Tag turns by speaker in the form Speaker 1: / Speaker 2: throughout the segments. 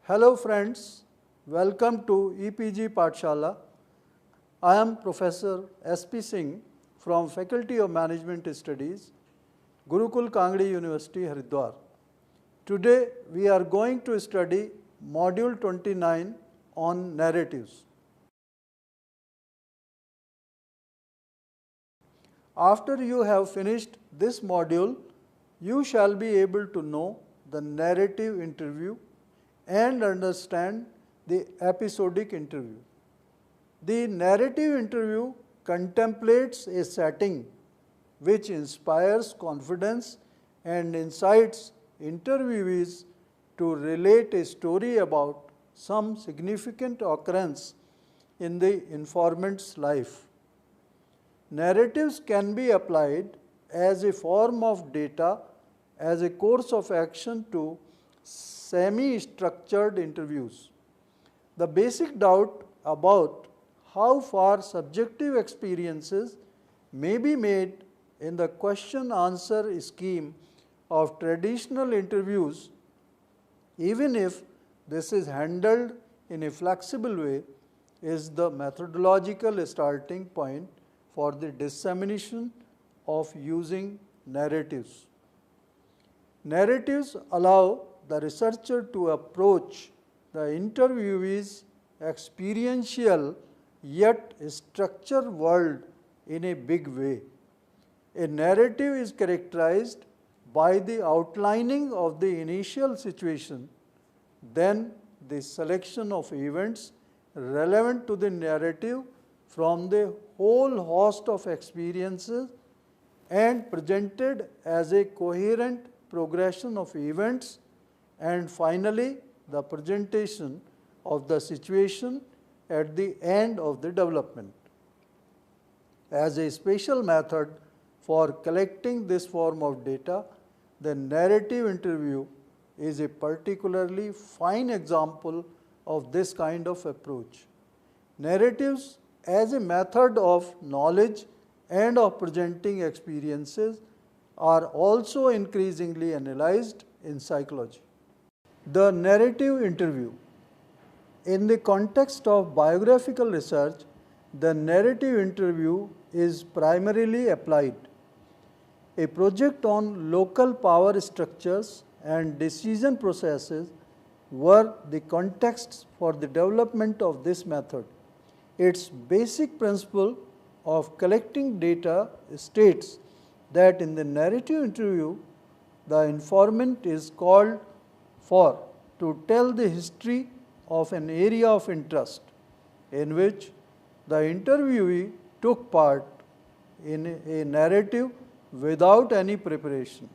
Speaker 1: Hello friends, welcome to EPG Pathshala. I am Professor S.P. Singh from Faculty of Management Studies, Gurukul Kangdi University, Haridwar. Today we are going to study Module 29 on narratives. After you have finished this module, you shall be able to know the narrative interview and understand the episodic interview. The narrative interview contemplates a setting which inspires confidence and incites interviewees to relate a story about some significant occurrence in the informant's life. Narratives can be applied as a form of data as a course of action to semi-structured interviews. The basic doubt about how far subjective experiences may be made in the question-answer scheme of traditional interviews, even if this is handled in a flexible way, is the methodological starting point for the dissemination of using narratives. Narratives allow the researcher to approach the interviewee's experiential yet structured world in a big way. A narrative is characterized by the outlining of the initial situation, then the selection of events relevant to the narrative from the whole host of experiences and presented as a coherent progression of events, and finally the presentation of the situation at the end of the development. As a special method for collecting this form of data, the narrative interview is a particularly fine example of this kind of approach. Narratives as a method of knowledge and of presenting experiences are also increasingly analyzed in psychology. The narrative interview. In the context of biographical research, the narrative interview is primarily applied. A project on local power structures and decision processes were the contexts for the development of this method. Its basic principle of collecting data states that in the narrative interview, the informant is called for to tell the history of an area of interest in which the interviewee took part in a narrative without any preparation.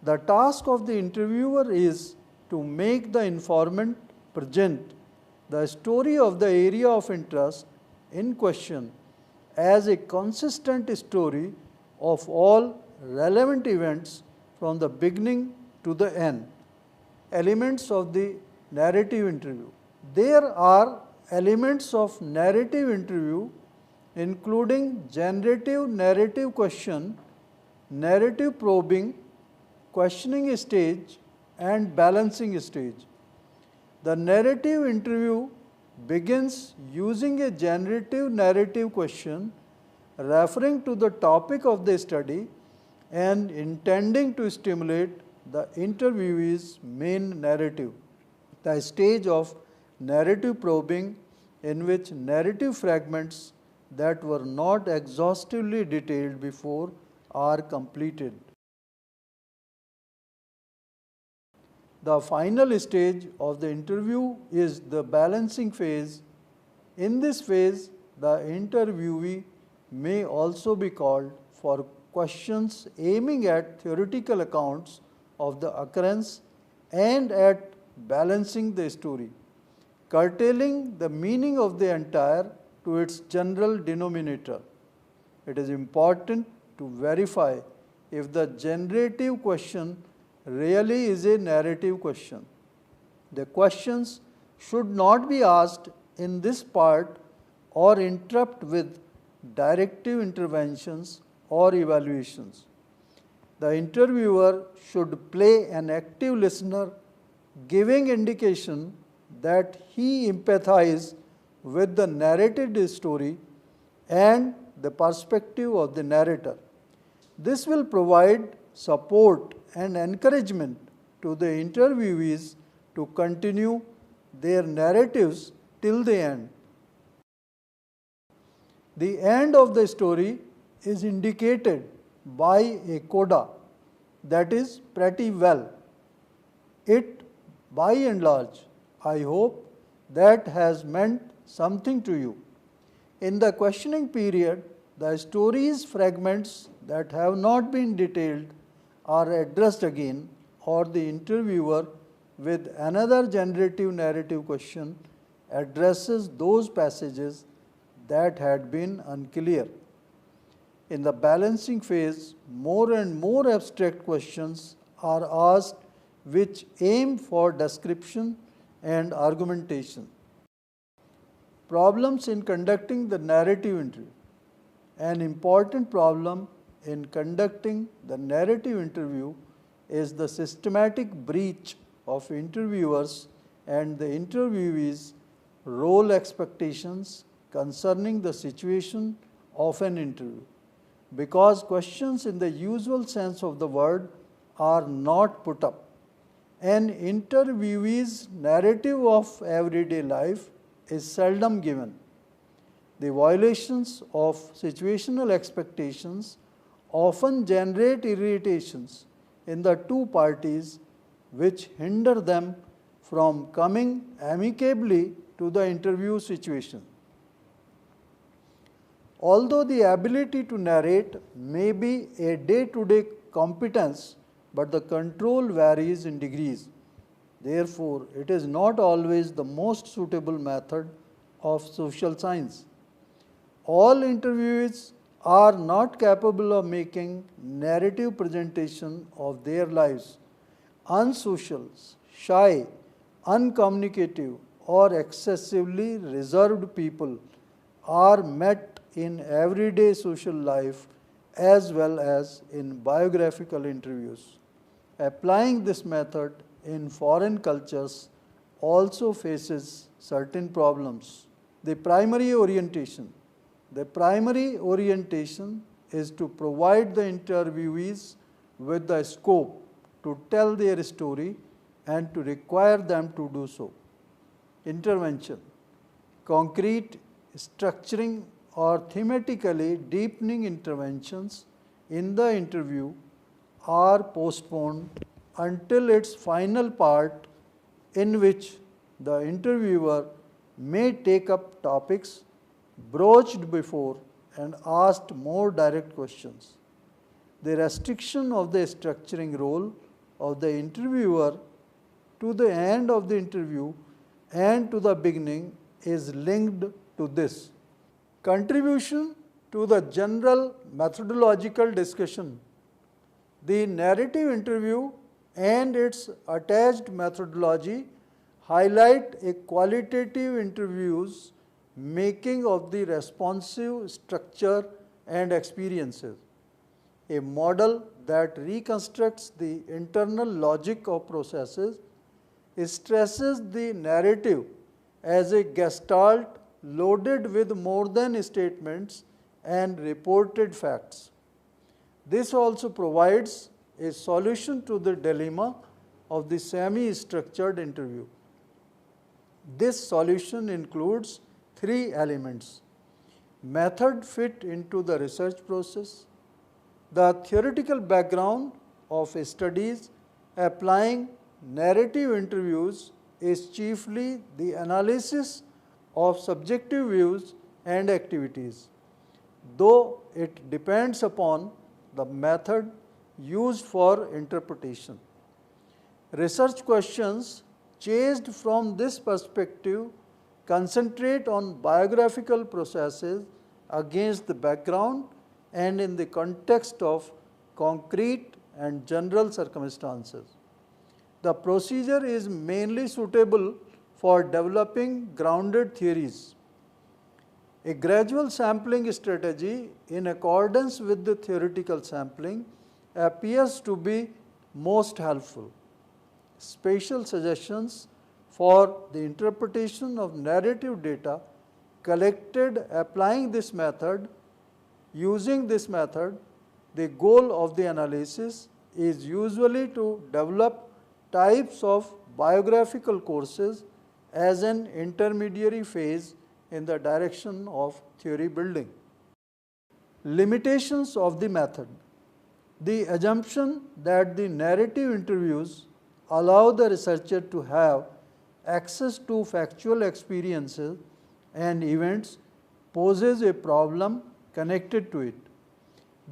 Speaker 1: The task of the interviewer is to make the informant present the story of the area of interest in question as a consistent story of all relevant events from the beginning to the end. Elements of the narrative interview. There are elements of narrative interview including generative narrative question, narrative probing, questioning stage, and balancing stage. The narrative interview begins using a generative narrative question referring to the topic of the study and intending to stimulate the interviewee's main narrative. The stage of narrative probing, in which narrative fragments that were not exhaustively detailed before are completed. The final stage of the interview is the balancing phase. In this phase, the interviewee may also be called for questions aiming at theoretical accounts of the occurrence and at balancing the story, curtailing the meaning of the entire to its general denominator. It is important to verify if the generative question really is a narrative question. The questions should not be asked in this part or interrupt with directive interventions or evaluations. The interviewer should play an active listener giving indication that he empathizes with the narrated story and the perspective of the narrator. This will provide support and encouragement to the interviewees to continue their narratives till the end. The end of the story is indicated by a coda, that is pretty well. It, by and large, I hope that has meant something to you. In the questioning period, the story's fragments that have not been detailed are addressed again, or the interviewer with another generative narrative question addresses those passages that had been unclear. In the balancing phase, more and more abstract questions are asked which aim for description and argumentation. Problems in conducting the narrative interview. An important problem in conducting the narrative interview is the systematic breach of interviewers and the interviewees' role expectations concerning the situation of an interview. Because questions in the usual sense of the word are not put up. An interviewee's narrative of everyday life is seldom given. The violations of situational expectations often generate irritations in the two parties, which hinder them from coming amicably to the interview situation. Although the ability to narrate may be a day-to-day competence, but the control varies in degrees. Therefore, it is not always the most suitable method of social science. All interviewees are not capable of making narrative presentation of their lives. Unsocial, shy, uncommunicative, or excessively reserved people are met in everyday social life as well as in biographical interviews. Applying this method in foreign cultures also faces certain problems. The primary orientation. The primary orientation is to provide the interviewees with the scope to tell their story and to require them to do so. Intervention. Concrete, structuring, or thematically deepening interventions in the interview are postponed until its final part, in which the interviewer may take up topics broached before and asked more direct questions. The restriction of the structuring role of the interviewer to the end of the interview and to the beginning is linked to this. Contribution to the general methodological discussion. The narrative interview and its attached methodology highlight a qualitative interview's making of the responsive structure and experiences. A model that reconstructs the internal logic of processes stresses the narrative as a gestalt loaded with more than statements and reported facts. This also provides a solution to the dilemma of the semi-structured interview. This solution includes three elements: method fit into the research process, the theoretical background of studies applying narrative interviews is chiefly the analysis of subjective views and activities, though it depends upon the method used for interpretation. Research questions chased from this perspective concentrate on biographical processes against the background and in the context of concrete and general circumstances. The procedure is mainly suitable for developing grounded theories. A gradual sampling strategy in accordance with the theoretical sampling appears to be most helpful. spatial suggestions for the interpretation of narrative data collected applying this method. Using this method, the goal of the analysis is usually to develop types of biographical courses as an intermediary phase in the direction of theory building. Limitations of the method. The assumption that the narrative interviews allow the researcher to have access to factual experiences and events poses a problem connected to it.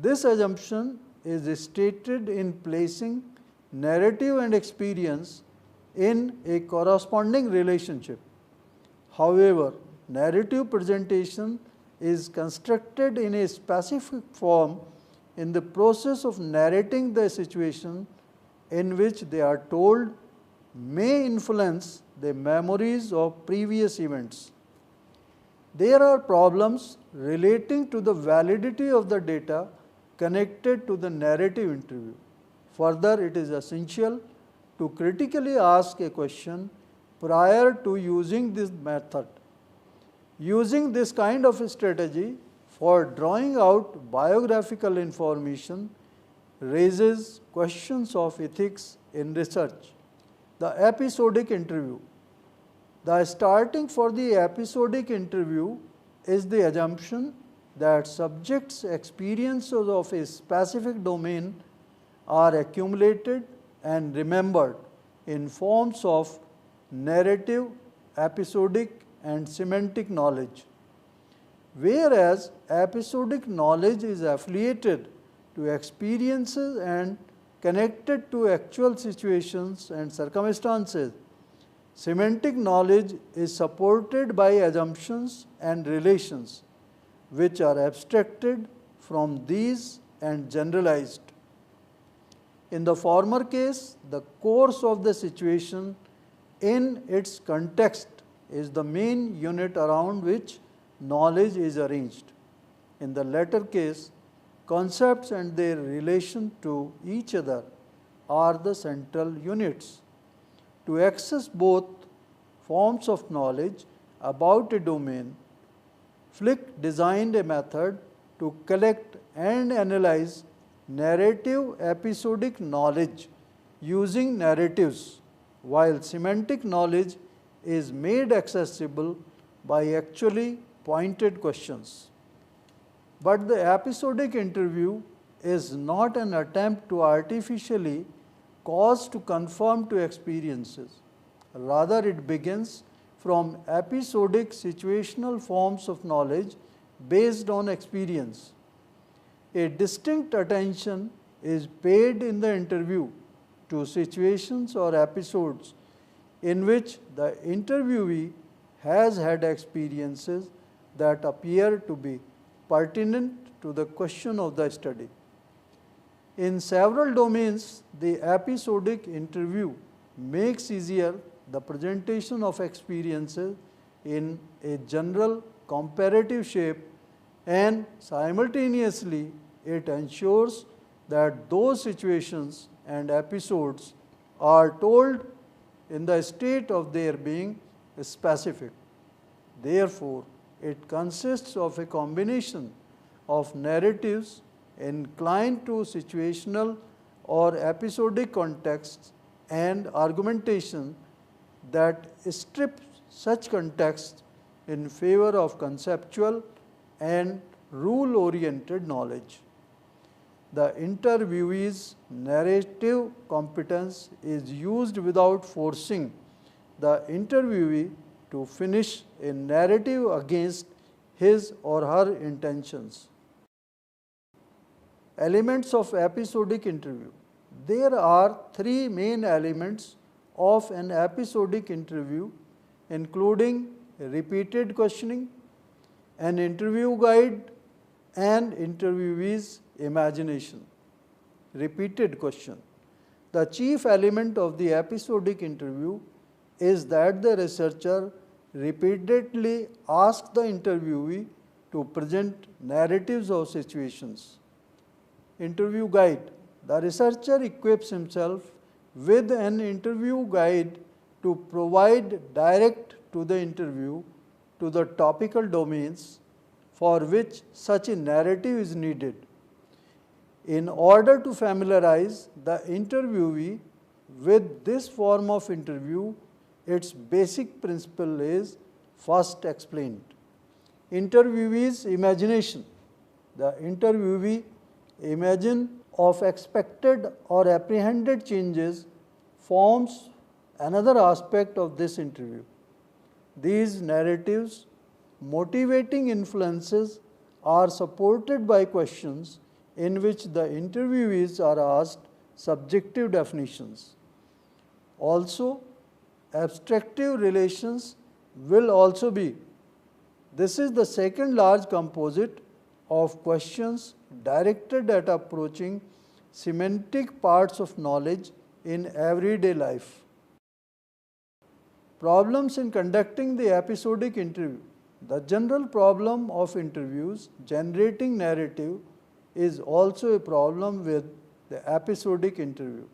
Speaker 1: This assumption is stated in placing narrative and experience in a corresponding relationship. However, narrative presentation is constructed in a specific form in the process of narrating the situation in which they are told may influence the memories of previous events. There are problems relating to the validity of the data connected to the narrative interview. Further, it is essential to critically ask a question prior to using this method. Using this kind of strategy for drawing out biographical information raises questions of ethics in research. The episodic interview. The starting for the episodic interview is the assumption that subjects' experiences of a specific domain are accumulated and remembered in forms of narrative, episodic, and semantic knowledge. Whereas episodic knowledge is affiliated to experiences and connected to actual situations and circumstances, semantic knowledge is supported by assumptions and relations which are abstracted from these and generalized. In the former case, the course of the situation in its context is the main unit around which knowledge is arranged. In the latter case, concepts and their relation to each other are the central units. To access both forms of knowledge about a domain, Flick designed a method to collect and analyze narrative episodic knowledge using narratives, while semantic knowledge is made accessible by actually pointed questions. But the episodic interview is not an attempt to artificially cause to conform to experiences. Rather, it begins from episodic situational forms of knowledge based on experience. A distinct attention is paid in the interview to situations or episodes in which the interviewee has had experiences that appear to be pertinent to the question of the study. In several domains, the episodic interview makes easier the presentation of experiences in a general comparative shape, and simultaneously it ensures that those situations and episodes are told in the state of their being specific. Therefore, it consists of a combination of narratives inclined to situational or episodic contexts and argumentation that strips such contexts in favor of conceptual and rule-oriented knowledge. The interviewee's narrative competence is used without forcing the interviewee to finish a narrative against his or her intentions. Elements of episodic interview. There are three main elements of an episodic interview, including repeated questioning, an interview guide, and interviewee's imagination. Repeated question. The chief element of the episodic interview is that the researcher repeatedly asks the interviewee to present narratives of situations. Interview guide. The researcher equips himself with an interview guide to provide direct to the interview to the topical domains for which such a narrative is needed. In order to familiarize the interviewee with this form of interview, its basic principle is first explained. Interviewee's imagination. The interviewee imagine of expected or apprehended changes forms another aspect of this interview. These narratives, motivating influences are supported by questions in which the interviewees are asked subjective definitions. Also, abstractive relations will also be. This is the second large composite of questions directed at approaching semantic parts of knowledge in everyday life. Problems in conducting the episodic interview. The general problem of interviews generating narrative is also a problem with the episodic interview.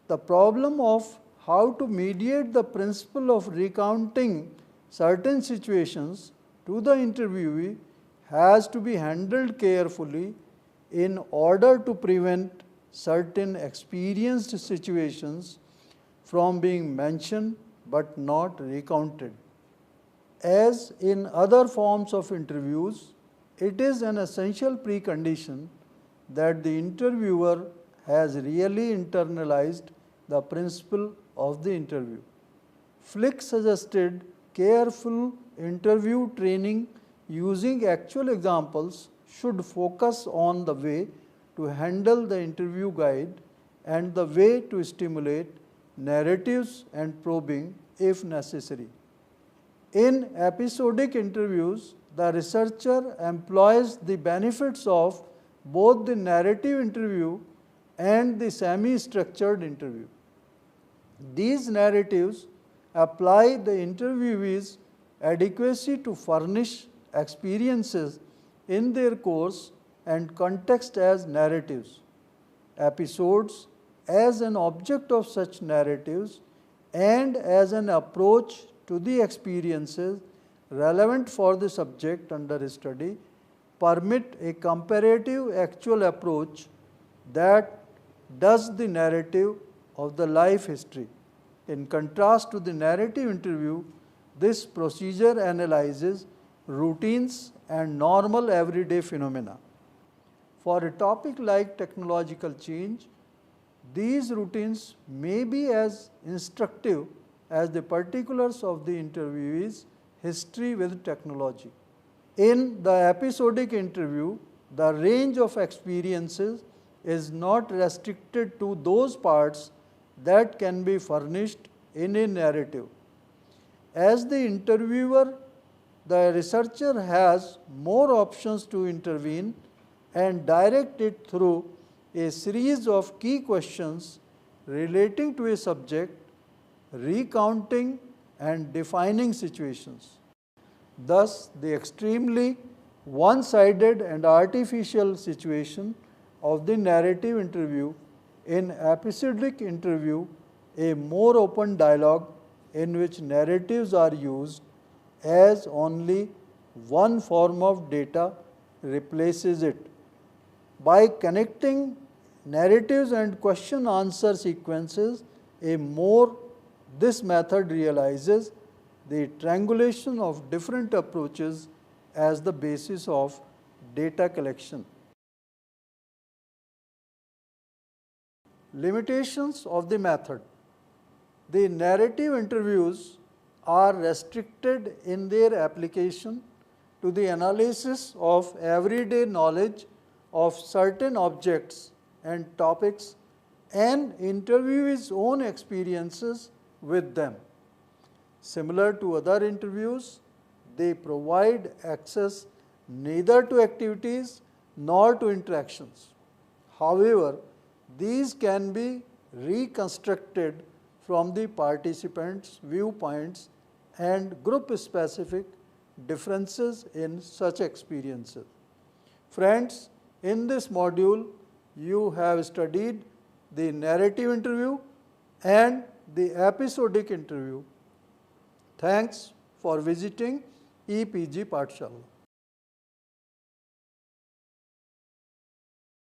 Speaker 1: The problem of how to mediate the principle of recounting certain situations to the interviewee has to be handled carefully in order to prevent certain experienced situations from being mentioned but not recounted. As in other forms of interviews, it is an essential precondition that the interviewer has really internalized the principle of the interview. Flick suggested careful interview training using actual examples should focus on the way to handle the interview guide and the way to stimulate narratives and probing if necessary. In episodic interviews, the researcher employs the benefits of both the narrative interview and the semi-structured interview. These narratives apply the interviewee's adequacy to furnish experiences in their course and context as narratives, episodes as an object of such narratives, and as an approach to the experiences relevant for the subject under study, permit a comparative actual approach that does the narrative of the life history. In contrast to the narrative interview, this procedure analyzes routines and normal everyday phenomena. For a topic like technological change, these routines may be as instructive as the particulars of the interviewee's history with technology. In the episodic interview, the range of experiences is not restricted to those parts that can be furnished in a narrative. As the interviewer, the researcher has more options to intervene and direct it through a series of key questions relating to a subject, recounting and defining situations. Thus, the extremely one-sided and artificial situation of the narrative interview, in episodic interview, a more open dialogue in which narratives are used as only one form of data replaces it. By connecting narratives and question-answer sequences, this method realizes the triangulation of different approaches as the basis of data collection. Limitations of the method. The narrative interviews are restricted in their application to the analysis of everyday knowledge of certain objects and topics and interviewee's own experiences with them. Similar to other interviews, they provide access neither to activities nor to interactions. However, these can be reconstructed from the participants' viewpoints and group-specific differences in such experiences. Friends, in this module, you have studied the narrative interview, and the episodic interview. Thanks for visiting EPG Pathshala.